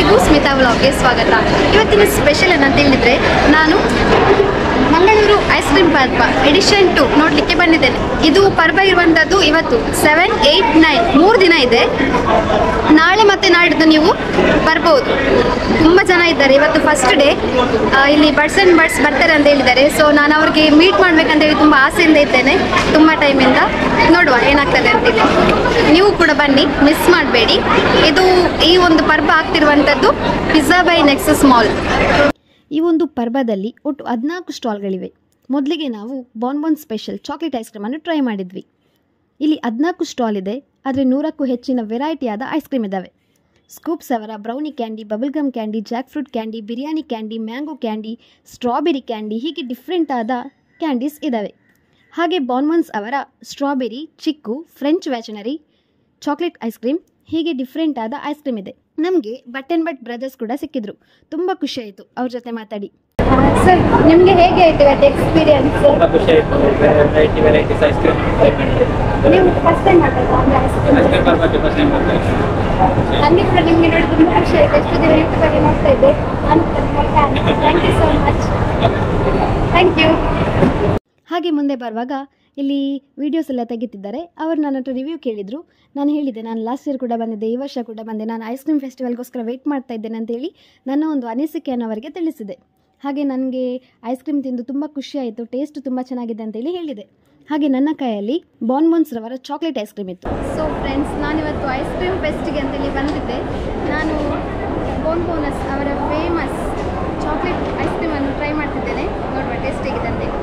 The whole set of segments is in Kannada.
ಎಲ್ಲರಿಗೂ ಸ್ಮಿತಾ ವ್ಲಾಗ್ಗೆ ಸ್ವಾಗತ. ಇವತ್ತಿನ ಸ್ಪೆಷಲ್ ಏನಂತ ಹೇಳಿದ್ರೆ ನಾನು ಮಂಗಳೂರು ಐಸ್ ಕ್ರೀಮ್ ಪರ್ವ ಎಡಿಷನ್ 2 ನೋಡಲಿಕ್ಕೆ ಬಂದಿದ್ದೇನೆ. ಇದು ಪರ್ವ ಇರುವಂಥದ್ದು ಇವತ್ತು 7, 8, 9 3 ದಿನ ಇದೆ. ನಾಳೆ ಮತ್ತೆ ನಾಡಿದ್ದು ನೀವು ಬರ್ಬೋದು. ತುಂಬ ಜನ ಇದ್ದಾರೆ. ಇವತ್ತು ಫಸ್ಟ್ ಡೇ. ಇಲ್ಲಿ ಬಡ್ಸ್ ಆ್ಯಂಡ್ ಬಡ್ಸ್ ಬರ್ತಾರೆ ಅಂತ ಹೇಳಿದ್ದಾರೆ. ಸೊ ನಾನು ಅವ್ರಿಗೆ ಮೀಟ್ ಮಾಡ್ಬೇಕಂತ ಹೇಳಿ ತುಂಬ ಆಸೆಯಿಂದ ಇದ್ದೇನೆ, ತುಂಬ ಟೈಮಿಂದ. ನೋಡುವ ಏನಾಗ್ತದೆ ಅಂತೇಳಿ. ನೀವು ಕೂಡ ಬನ್ನಿ, ಮಿಸ್ ಮಾಡಬೇಡಿ. ಇದು ಈ ಒಂದು ಪರ್ವ ಆಗ್ತಿರುವಂಥದ್ದು ಪಿಜ್ಜಾ ಬೈ ನೆಕ್ಸಸ್ ಮಾಲ್. ಈ ಒಂದು ಪರ್ವದಲ್ಲಿ ಒಟ್ಟು 14 ಸ್ಟಾಲ್ಗಳಿವೆ. ಮೊದಲಿಗೆ ನಾವು ಬಾನ್ ಸ್ಪೆಷಲ್ ಚಾಕ್ಲೇಟ್ ಐಸ್ ಕ್ರೀಮನ್ನು ಟ್ರೈ ಮಾಡಿದ್ವಿ. ಇಲ್ಲಿ 14 ಸ್ಟಾಲ್ ಇದೆ, ಆದರೆ 100ಕ್ಕೂ ಹೆಚ್ಚಿನ ವೆರೈಟಿಯಾದ ಐಸ್ ಕ್ರೀಮ್ ಇದ್ದಾವೆ. ಸ್ಕೂಪ್ಸ್ ಅವರ brownie candy, bubble gum candy, Jack fruit candy, biryani candy, mango candy, strawberry candy, ಹೀಗೆ ಡಿಫ್ರೆಂಟ್ ಆದ ಕ್ಯಾಂಡೀಸ್ ಇದ್ದಾವೆ. ಹಾಗೆ ಬಾನ್ವನ್ಸ್ ಅವರ ಸ್ಟ್ರಾಬೆರಿ, ಚಿಕ್ಕು, ಫ್ರೆಂಚ್ ವ್ಯಾಚನರಿ, ಚಾಕ್ಲೇಟ್ ಐಸ್ ಕ್ರೀಮ್, ಹೀಗೆ ಡಿಫ್ರೆಂಟ್ ಆದ ಐಸ್ ಕ್ರೀಮ್ ಇದೆ. ನಮಗೆ ಬಟ್ ಆ್ಯಂಡ್ ಬಟ್ ಬ್ರದರ್ಸ್ ಕೂಡ ಸಿಕ್ಕಿದ್ರು. ತುಂಬ ಖುಷಿ ಆಯಿತು ಅವ್ರ ಜೊತೆ ಮಾತಾಡಿ. ಸರ್, ನಿಮಗೆ ಹೇಗೆ ಆಯಿತು ಇವತ್ತು ಎಕ್ಸ್ಪೀರಿಯನ್ಸ್? ತುಂಬ ಖುಷಿ ಆಯಿತು. ವೆರೈಟೀಸ್ ಐಸ್ ಕ್ರೀಮ್ ಟ್ರೈ ಮಾಡಿದ್ದೆ. ನೀವು ಫಸ್ಟ್ ಟೈಮ್ ಮಾಡ್ತಾ ಐಸ್ ಕ್ರೀಮ್ ಪರ್ವಕ್ಕೆ ಫಸ್ಟ್ ಟೈಮ್ ಬರ್ತಾ ಇದ್ದೀನಿ. ನನಗೆ ಕೂಡ ನಿಮಗೆ ನೋಡಿ ತುಂಬ ಖುಷಿ ಆಯಿತು. ಎಷ್ಟು ದಿನ ಯೂಟ್ಯೂಬಲ್ಲಿ ನೋಡ್ತಾ ಇದ್ದೆ. Thank you so much. Thank you. ಹಾಗೆ ಮುಂದೆ ಬರುವಾಗ ಇಲ್ಲಿ ವೀಡಿಯೋಸ್ ಎಲ್ಲ ತೆಗಿತಿದ್ದಾರೆ. ಅವರು ನನ್ನ ಹತ್ರ ರಿವ್ಯೂ ಕೇಳಿದರು. ನಾನು ಹೇಳಿದೆ, ನಾನು ಲಾಸ್ಟ್ ಇಯರ್ ಕೂಡ ಬಂದಿದ್ದೆ, ಈ ವರ್ಷ ಕೂಡ ಬಂದೆ, ನಾನು ಐಸ್ ಕ್ರೀಮ್ ಫೆಸ್ಟಿವಲ್ಗೋಸ್ಕರ ವೆಯ್ಟ್ ಮಾಡ್ತಾ ಇದ್ದೇನೆ ಅಂತೇಳಿ ನನ್ನ ಒಂದು ಅನಿಸಿಕೆಯನ್ನು ಅವರಿಗೆ ತಿಳಿಸಿದೆ. ಹಾಗೆ ನನಗೆ ಐಸ್ ಕ್ರೀಮ್ ತಿಂದು ತುಂಬ ಖುಷಿಯಾಯಿತು, ಟೇಸ್ಟ್ ತುಂಬ ಚೆನ್ನಾಗಿದೆ ಅಂತೇಳಿ ಹೇಳಿದೆ. ಹಾಗೆ ನನ್ನ ಕೈಯಲ್ಲಿ ಬಾನ್ವನ್ಸ್ ರವರ ಚಾಕ್ಲೇಟ್ ಐಸ್ ಕ್ರೀಮ್ ಇತ್ತು. ಸೊ ಫ್ರೆಂಡ್ಸ್, ನಾನಿವತ್ತು ಐಸ್ ಕ್ರೀಮ್ ಫೆಸ್ಟಿಗೆ ಅಂತೇಳಿ ಬಂದಿದ್ದೆ. ನಾನು ಬಾನ್ವನ್ಸ್ ಅವರ ಫೇಮಸ್ ಚಾಕ್ಲೇಟ್ ಐಸ್ ಕ್ರೀಮನ್ನು ಟ್ರೈ ಮಾಡ್ತಿದ್ದೇನೆ. ನೋಡುವ ಟೇಸ್ಟ್ ಹೇಗಿದೆ ಅಂತೇಳಿ.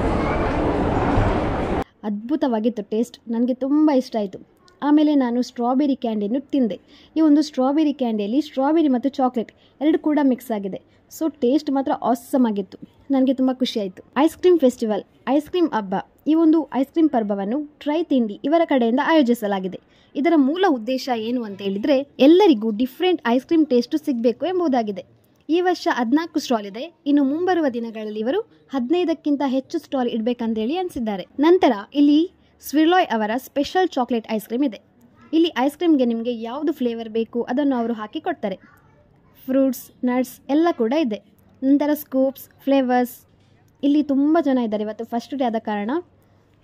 ಅದ್ಭುತವಾಗಿತ್ತು ಟೇಸ್ಟ್, ನನಗೆ ತುಂಬ ಇಷ್ಟ ಆಯಿತು. ಆಮೇಲೆ ನಾನು ಸ್ಟ್ರಾಬೆರಿ ಕ್ಯಾಂಡಿಯನ್ನು ತಿಂದೆ. ಈ ಒಂದು ಸ್ಟ್ರಾಬೆರಿ ಕ್ಯಾಂಡಿಯಲ್ಲಿ ಸ್ಟ್ರಾಬೆರಿ ಮತ್ತು ಚಾಕ್ಲೇಟ್ ಎರಡು ಕೂಡ ಮಿಕ್ಸ್ ಆಗಿದೆ. ಸೊ ಟೇಸ್ಟ್ ಮಾತ್ರ ಆಸಮ್ ಆಗಿತ್ತು. ನನಗೆ ತುಂಬ ಖುಷಿಯಾಯಿತು. Ice cream festival, ice cream ಹಬ್ಬ, ಈ ಒಂದು ಐಸ್ ಕ್ರೀಮ್ ಪರ್ವವನ್ನು ಟ್ರೈ ತಿಂಡಿ ಇವರ ಕಡೆಯಿಂದ ಆಯೋಜಿಸಲಾಗಿದೆ. ಇದರ ಮೂಲ ಉದ್ದೇಶ ಏನು ಅಂತ ಹೇಳಿದರೆ ಎಲ್ಲರಿಗೂ ಡಿಫ್ರೆಂಟ್ ಐಸ್ ಕ್ರೀಮ್ ಟೇಸ್ಟು ಸಿಗಬೇಕು ಎಂಬುದಾಗಿದೆ. ಈ ವರ್ಷ 14 ಸ್ಟಾಲ್ ಇದೆ. ಇನ್ನು ಮುಂಬರುವ ದಿನಗಳಲ್ಲಿ ಇವರು 15ಕ್ಕಿಂತ ಹೆಚ್ಚು ಸ್ಟಾಲ್ ಇಡಬೇಕಂತೇಳಿ ಅನಿಸಿದ್ದಾರೆ. ನಂತರ ಇಲ್ಲಿ ಸ್ವಿರ್ಲಾಯ್ ಅವರ ಸ್ಪೆಷಲ್ ಚಾಕ್ಲೇಟ್ ಐಸ್ ಕ್ರೀಮ್ ಇದೆ. ಇಲ್ಲಿ ಐಸ್ ಕ್ರೀಮ್ಗೆ ನಿಮಗೆ ಯಾವುದು ಫ್ಲೇವರ್ ಬೇಕು ಅದನ್ನು ಅವರು ಹಾಕಿ ಕೊಡ್ತಾರೆ. ಫ್ರೂಟ್ಸ್, ನಟ್ಸ್ ಎಲ್ಲ ಕೂಡ ಇದೆ. ನಂತರ ಸ್ಕೂಪ್ಸ್, ಫ್ಲೇವರ್ಸ್. ಇಲ್ಲಿ ತುಂಬ ಜನ ಇದ್ದಾರೆ. ಇವತ್ತು ಫಸ್ಟ್ ಡೇ ಆದ ಕಾರಣ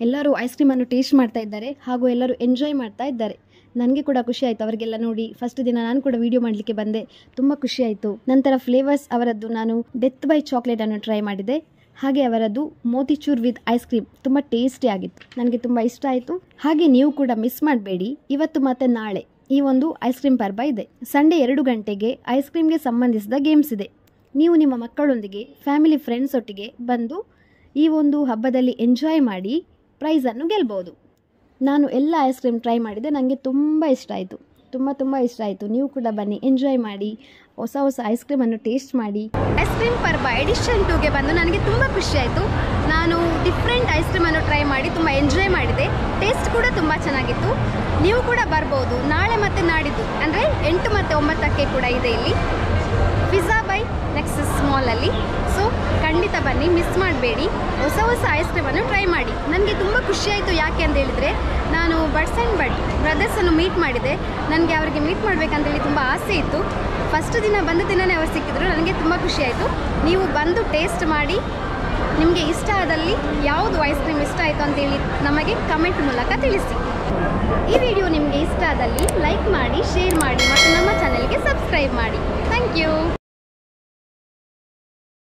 ಎಲ್ಲರೂ ಐಸ್ ಕ್ರೀಮನ್ನು ಟೇಸ್ಟ್ ಮಾಡ್ತಾ ಇದ್ದಾರೆ ಹಾಗೂ ಎಲ್ಲರೂ ಎಂಜಾಯ್ ಮಾಡ್ತಾ ಇದ್ದಾರೆ. ನನಗೆ ಕೂಡ ಖುಷಿ ಆಯಿತು ಅವರಿಗೆಲ್ಲ ನೋಡಿ. ಫಸ್ಟ್ ದಿನ ನಾನು ಕೂಡ ವಿಡಿಯೋ ಮಾಡಲಿಕ್ಕೆ ಬಂದೆ, ತುಂಬ ಖುಷಿ ಆಯಿತು. ನಂತರ ಫ್ಲೇವರ್ಸ್ ಅವರದ್ದು ನಾನು ಡೆತ್ ಬೈ ಚಾಕ್ಲೇಟನ್ನು ಟ್ರೈ ಮಾಡಿದೆ. ಹಾಗೆ ಅವರದ್ದು ಮೋತಿಚೂರ್ ವಿತ್ ಐಸ್ ಕ್ರೀಮ್ ತುಂಬ ಟೇಸ್ಟಿ ಆಗಿತ್ತು, ನನಗೆ ತುಂಬ ಇಷ್ಟ ಆಯಿತು. ಹಾಗೆ ನೀವು ಕೂಡ ಮಿಸ್ ಮಾಡಬೇಡಿ. ಇವತ್ತು ಮತ್ತು ನಾಳೆ ಈ ಒಂದು ಐಸ್ ಕ್ರೀಮ್ ಪರ್ವ ಇದೆ. ಸಂಡೇ 2 ಗಂಟೆಗೆ ಐಸ್ ಕ್ರೀಮ್ಗೆ ಸಂಬಂಧಿಸಿದ ಗೇಮ್ಸ್ ಇದೆ. ನೀವು ನಿಮ್ಮ ಮಕ್ಕಳೊಂದಿಗೆ, ಫ್ಯಾಮಿಲಿ ಫ್ರೆಂಡ್ಸ್ ಒಟ್ಟಿಗೆ ಬಂದು ಈ ಒಂದು ಹಬ್ಬದಲ್ಲಿ ಎಂಜಾಯ್ ಮಾಡಿ ಪ್ರೈಸನ್ನು ಗೆಲ್ಬೋದು. ನಾನು ಎಲ್ಲ ಐಸ್ ಕ್ರೀಮ್ ಟ್ರೈ ಮಾಡಿದೆ, ನನಗೆ ತುಂಬ ಇಷ್ಟ ಆಯಿತು, ತುಂಬ ಇಷ್ಟ ಆಯಿತು. ನೀವು ಕೂಡ ಬನ್ನಿ, ಎಂಜಾಯ್ ಮಾಡಿ, ಹೊಸ ಐಸ್ ಕ್ರೀಮನ್ನು ಟೇಸ್ಟ್ ಮಾಡಿ. ಐಸ್ ಕ್ರೀಮ್ ಪರ್ವ ಎಡಿಷನ್ 2ಗೆ ಬಂದು ನನಗೆ ತುಂಬ ಖುಷಿ ಆಯಿತು. ನಾನು ಡಿಫ್ರೆಂಟ್ ಐಸ್ ಕ್ರೀಮನ್ನು ಟ್ರೈ ಮಾಡಿ ತುಂಬ ಎಂಜಾಯ್ ಮಾಡಿದೆ. ಟೇಸ್ಟ್ ಕೂಡ ತುಂಬ ಚೆನ್ನಾಗಿತ್ತು. ನೀವು ಕೂಡ ಬರ್ಬೋದು. ನಾಳೆ ಮತ್ತು ನಾಡಿದ್ದು ಅಂದರೆ 8 ಮತ್ತು 9ಕ್ಕೆ ಕೂಡ ಇದೆ ಇಲ್ಲಿ ಪಿಜ್ಜಾ ಬೈ ನೆಕ್ಸಸ್ ಮಾಲಲ್ಲಿ. ಸೊ ಖಂಡಿತ ಬನ್ನಿ, ಮಿಸ್ ಮಾಡಬೇಡಿ. ಹೊಸ ಐಸ್ ಕ್ರೀಮನ್ನು ಟ್ರೈ ಮಾಡಿ. ನನಗೆ ತುಂಬ ಖುಷಿಯಾಯಿತು. ಯಾಕೆ ಅಂತ ಹೇಳಿದರೆ ನಾನು ಬಡ್ಸ್ ಆ್ಯಂಡ್ ಬಟ್ ಬ್ರದರ್ಸನ್ನು ಮೀಟ್ ಮಾಡಿದೆ. ನನಗೆ ಅವರಿಗೆ ಮೀಟ್ ಮಾಡಬೇಕಂತೇಳಿ ತುಂಬ ಆಸೆ ಇತ್ತು. ಫಸ್ಟ್ ದಿನ ಬಂದ ದಿನವೇ ಅವರು ಸಿಕ್ಕಿದ್ರು. ನನಗೆ ತುಂಬ ಖುಷಿಯಾಯಿತು. ನೀವು ಬಂದು ಟೇಸ್ಟ್ ಮಾಡಿ, ನಿಮಗೆ ಇಷ್ಟ ಆದಲ್ಲಿ ಯಾವುದು ಐಸ್ ಕ್ರೀಮ್ ಇಷ್ಟ ಆಯಿತು ಅಂತೇಳಿ ನಮಗೆ ಕಮೆಂಟ್ ಮೂಲಕ ತಿಳಿಸಿ. ಈ ವಿಡಿಯೋ ನಿಮಗೆ ಇಷ್ಟ ಆದಲ್ಲಿ ಲೈಕ್ ಮಾಡಿ, ಶೇರ್ ಮಾಡಿ ಮತ್ತು ನಮ್ಮ ಚಾನೆಲ್ಗೆ ಸಬ್ಸ್ಕ್ರೈಬ್ ಮಾಡಿ. Thank you.